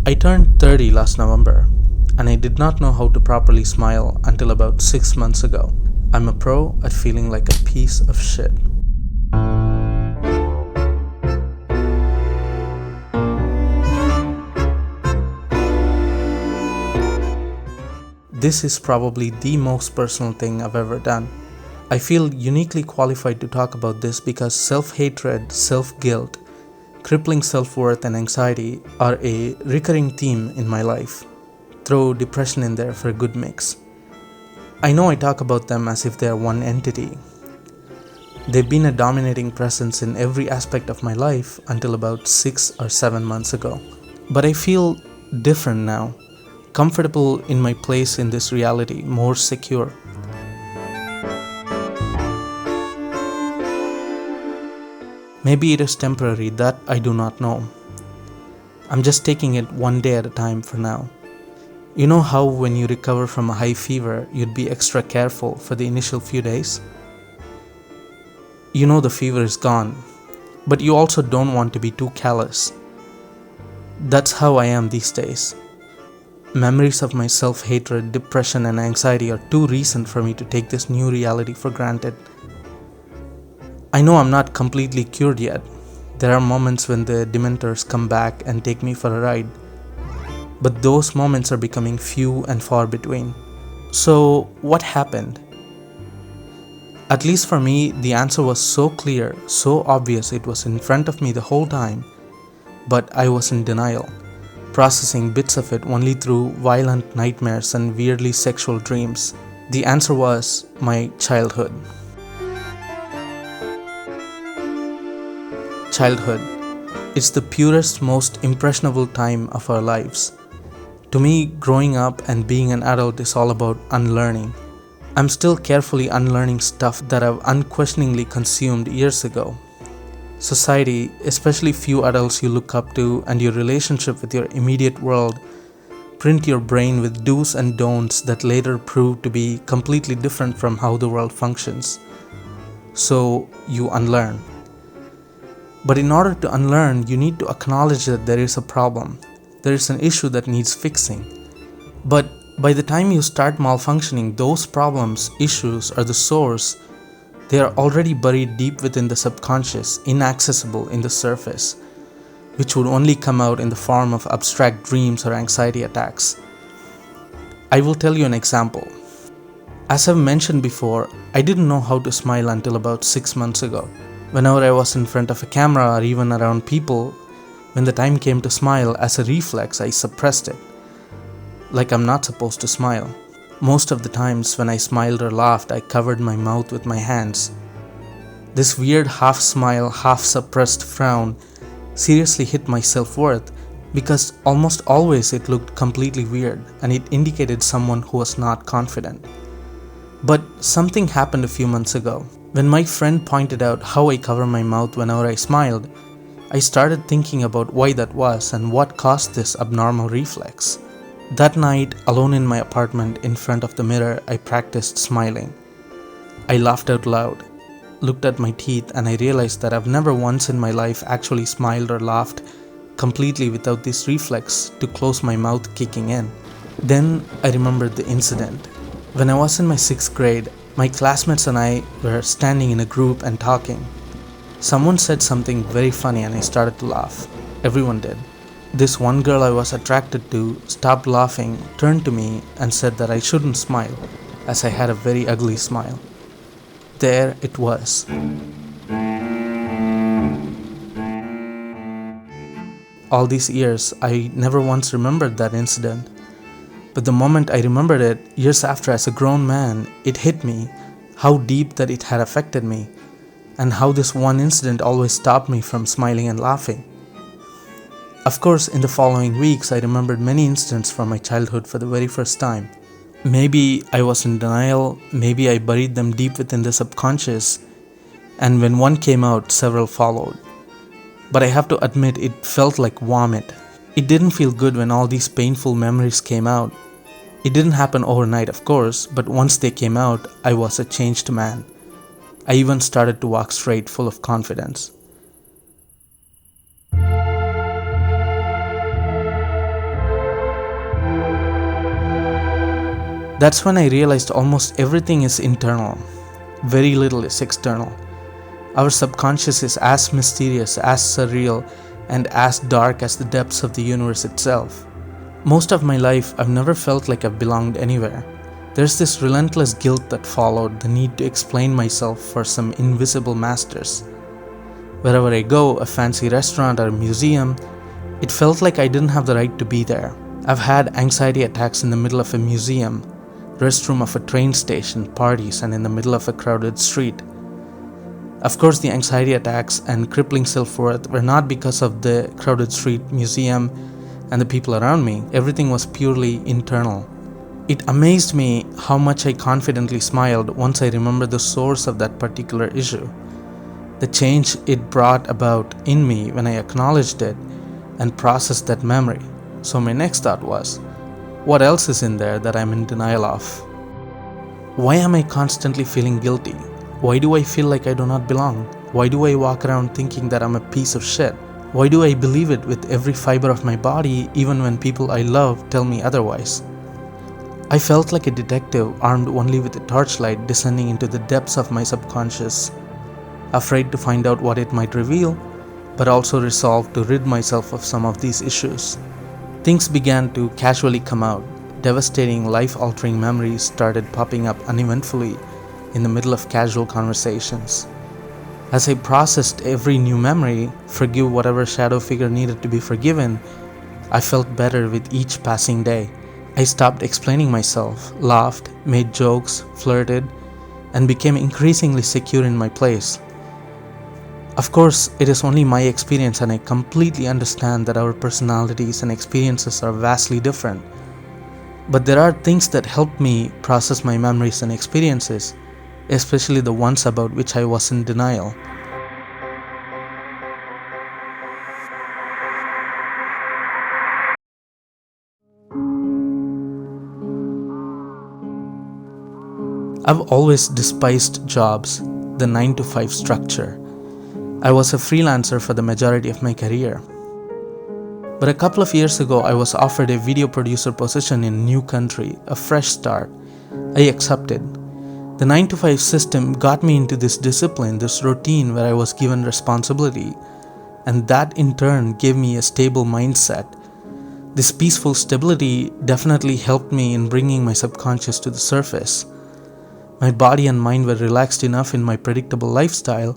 I turned 30 last November, and I did not know how to properly smile until about 6 months ago. I'm a pro at feeling like a piece of shit. This is probably the most personal thing I've ever done. I feel uniquely qualified to talk about this because self-hatred, self-guilt, crippling self-worth and anxiety are a recurring theme in my life. Throw depression in there for a good mix. I know I talk about them as if they are one entity. They've been a dominating presence in every aspect of my life until about 6 or 7 months ago. But I feel different now, comfortable in my place in this reality, more secure. Maybe it is temporary, that I do not know. I'm just taking it one day at a time for now. You know how when you recover from a high fever, you'd be extra careful for the initial few days? You know the fever is gone, but you also don't want to be too callous. That's how I am these days. Memories of my self-hatred, depression and anxiety are too recent for me to take this new reality for granted. I know I'm not completely cured yet. There are moments when the dementors come back and take me for a ride. But those moments are becoming few and far between. So, what happened? At least for me, the answer was so clear, so obvious, it was in front of me the whole time. But I was in denial, processing bits of it only through violent nightmares and weirdly sexual dreams. The answer was my childhood. Childhood. It's the purest, most impressionable time of our lives. To me, growing up and being an adult is all about unlearning. I'm still carefully unlearning stuff that I've unquestioningly consumed years ago. Society, especially few adults you look up to, and your relationship with your immediate world print your brain with do's and don'ts that later prove to be completely different from how the world functions. So you unlearn. But in order to unlearn, you need to acknowledge that there is a problem. There is an issue that needs fixing. But by the time you start malfunctioning, those problems, issues, or the source, they are already buried deep within the subconscious, inaccessible in the surface, which would only come out in the form of abstract dreams or anxiety attacks. I will tell you an example. As I've mentioned before, I didn't know how to smile until about 6 months ago. Whenever I was in front of a camera or even around people, when the time came to smile, as a reflex, I suppressed it. Like I'm not supposed to smile. Most of the times when I smiled or laughed, I covered my mouth with my hands. This weird half smile, half suppressed frown seriously hit my self-worth because almost always it looked completely weird and it indicated someone who was not confident. But something happened a few months ago. When my friend pointed out how I cover my mouth whenever I smiled, I started thinking about why that was and what caused this abnormal reflex. That night, alone in my apartment in front of the mirror, I practiced smiling. I laughed out loud, looked at my teeth, and I realized that I've never once in my life actually smiled or laughed completely without this reflex to close my mouth kicking in. Then I remembered the incident. When I was in my 6th grade, my classmates and I were standing in a group and talking. Someone said something very funny and I started to laugh. Everyone did. This one girl I was attracted to stopped laughing, turned to me and said that I shouldn't smile as I had a very ugly smile. There it was. All these years, I never once remembered that incident. But the moment I remembered it, years after as a grown man, it hit me how deep that it had affected me and how this one incident always stopped me from smiling and laughing. Of course, in the following weeks, I remembered many incidents from my childhood for the very first time. Maybe I was in denial, maybe I buried them deep within the subconscious, and when one came out, several followed. But I have to admit, it felt like vomit. It didn't feel good when all these painful memories came out. It didn't happen overnight, of course, but once they came out, I was a changed man. I even started to walk straight, full of confidence. That's when I realized almost everything is internal. Very little is external. Our subconscious is as mysterious, as surreal, and as dark as the depths of the universe itself. Most of my life, I've never felt like I've belonged anywhere. There's this relentless guilt that followed the need to explain myself for some invisible masters. Wherever I go, a fancy restaurant or a museum, it felt like I didn't have the right to be there. I've had anxiety attacks in the middle of a museum, restroom of a train station, parties, and in the middle of a crowded street. Of course, the anxiety attacks and crippling self-worth were not because of the crowded street, museum, and the people around me. Everything was purely internal. It amazed me how much I confidently smiled once I remembered the source of that particular issue. The change it brought about in me when I acknowledged it and processed that memory. So my next thought was, what else is in there that I'm in denial of? Why am I constantly feeling guilty? Why do I feel like I do not belong? Why do I walk around thinking that I'm a piece of shit? Why do I believe it with every fiber of my body even when people I love tell me otherwise? I felt like a detective armed only with a torchlight descending into the depths of my subconscious, afraid to find out what it might reveal, but also resolved to rid myself of some of these issues. Things began to casually come out. Devastating, life-altering memories started popping up uneventfully in the middle of casual conversations. As I processed every new memory, forgive whatever shadow figure needed to be forgiven, I felt better with each passing day. I stopped explaining myself, laughed, made jokes, flirted, and became increasingly secure in my place. Of course, it is only my experience, and I completely understand that our personalities and experiences are vastly different. But there are things that help me process my memories and experiences, especially the ones about which I was in denial. I've always despised jobs, the 9-to-5 structure. I was a freelancer for the majority of my career. But a couple of years ago, I was offered a video producer position in a new country, a fresh start. I accepted. The 9-to-5 system got me into this discipline, this routine where I was given responsibility, and that in turn gave me a stable mindset. This peaceful stability definitely helped me in bringing my subconscious to the surface. My body and mind were relaxed enough in my predictable lifestyle,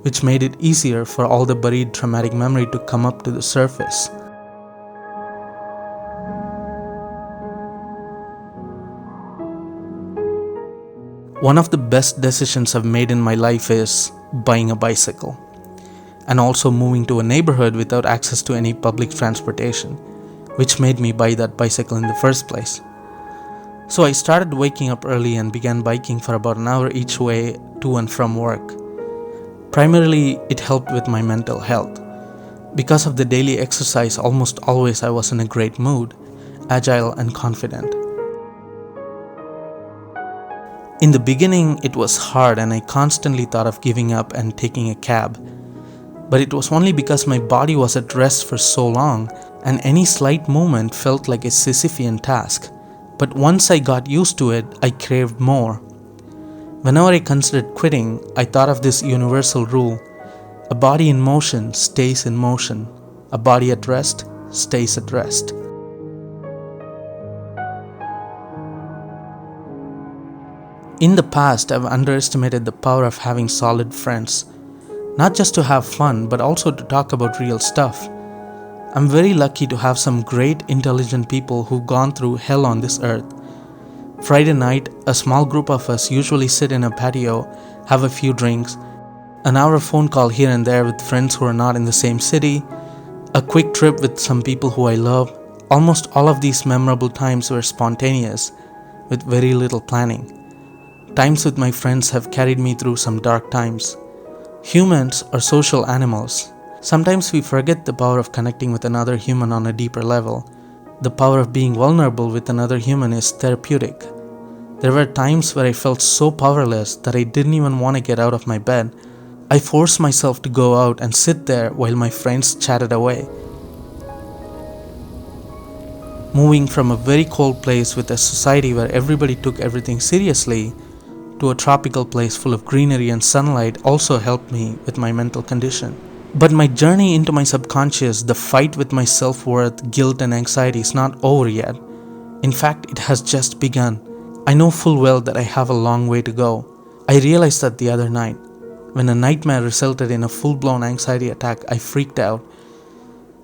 which made it easier for all the buried traumatic memory to come up to the surface. One of the best decisions I've made in my life is buying a bicycle, and also moving to a neighborhood without access to any public transportation, which made me buy that bicycle in the first place. So I started waking up early and began biking for about an hour each way to and from work. Primarily, it helped with my mental health. Because of the daily exercise, almost always I was in a great mood, agile and confident. In the beginning, it was hard and I constantly thought of giving up and taking a cab. But it was only because my body was at rest for so long and any slight movement felt like a Sisyphean task. But once I got used to it, I craved more. Whenever I considered quitting, I thought of this universal rule: a body in motion stays in motion, a body at rest stays at rest. In the past, I've underestimated the power of having solid friends, not just to have fun, but also to talk about real stuff. I'm very lucky to have some great, intelligent people who've gone through hell on this earth. Friday night, a small group of us usually sit in a patio, have a few drinks, an hour phone call here and there with friends who are not in the same city, a quick trip with some people who I love. Almost all of these memorable times were spontaneous, with very little planning. Times with my friends have carried me through some dark times. Humans are social animals. Sometimes we forget the power of connecting with another human on a deeper level. The power of being vulnerable with another human is therapeutic. There were times where I felt so powerless that I didn't even want to get out of my bed. I forced myself to go out and sit there while my friends chatted away. Moving from a very cold place with a society where everybody took everything seriously to a tropical place full of greenery and sunlight also helped me with my mental condition. But my journey into my subconscious, the fight with my self-worth, guilt and anxiety is not over yet. In fact, it has just begun. I know full well that I have a long way to go. I realized that the other night. When a nightmare resulted in a full-blown anxiety attack, I freaked out.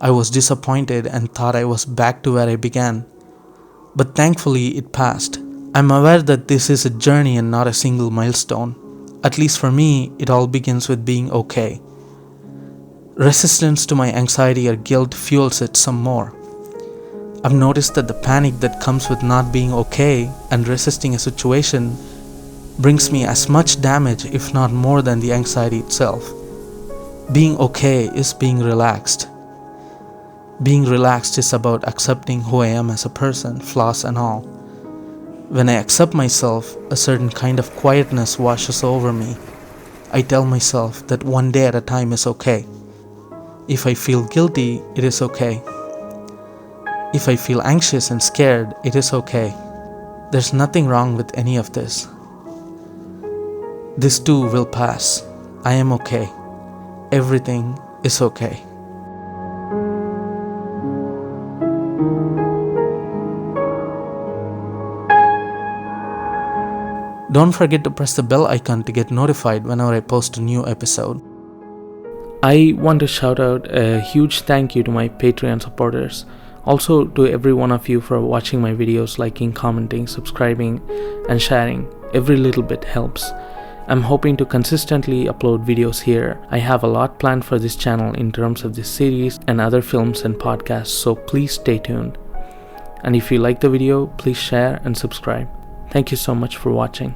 I was disappointed and thought I was back to where I began. But thankfully, it passed. I'm aware that this is a journey and not a single milestone. At least for me, it all begins with being okay. Resistance to my anxiety or guilt fuels it some more. I've noticed that the panic that comes with not being okay and resisting a situation brings me as much damage, if not more, than the anxiety itself. Being okay is being relaxed. Being relaxed is about accepting who I am as a person, flaws and all. When I accept myself, a certain kind of quietness washes over me. I tell myself that one day at a time is okay. If I feel guilty, it is okay. If I feel anxious and scared, it is okay. There's nothing wrong with any of this. This too will pass. I am okay. Everything is okay. Don't forget to press the bell icon to get notified whenever I post a new episode. I want to shout out a huge thank you to my Patreon supporters. Also to every one of you for watching my videos, liking, commenting, subscribing, and sharing. Every little bit helps. I'm hoping to consistently upload videos here. I have a lot planned for this channel in terms of this series and other films and podcasts, so please stay tuned. And if you like the video, please share and subscribe. Thank you so much for watching.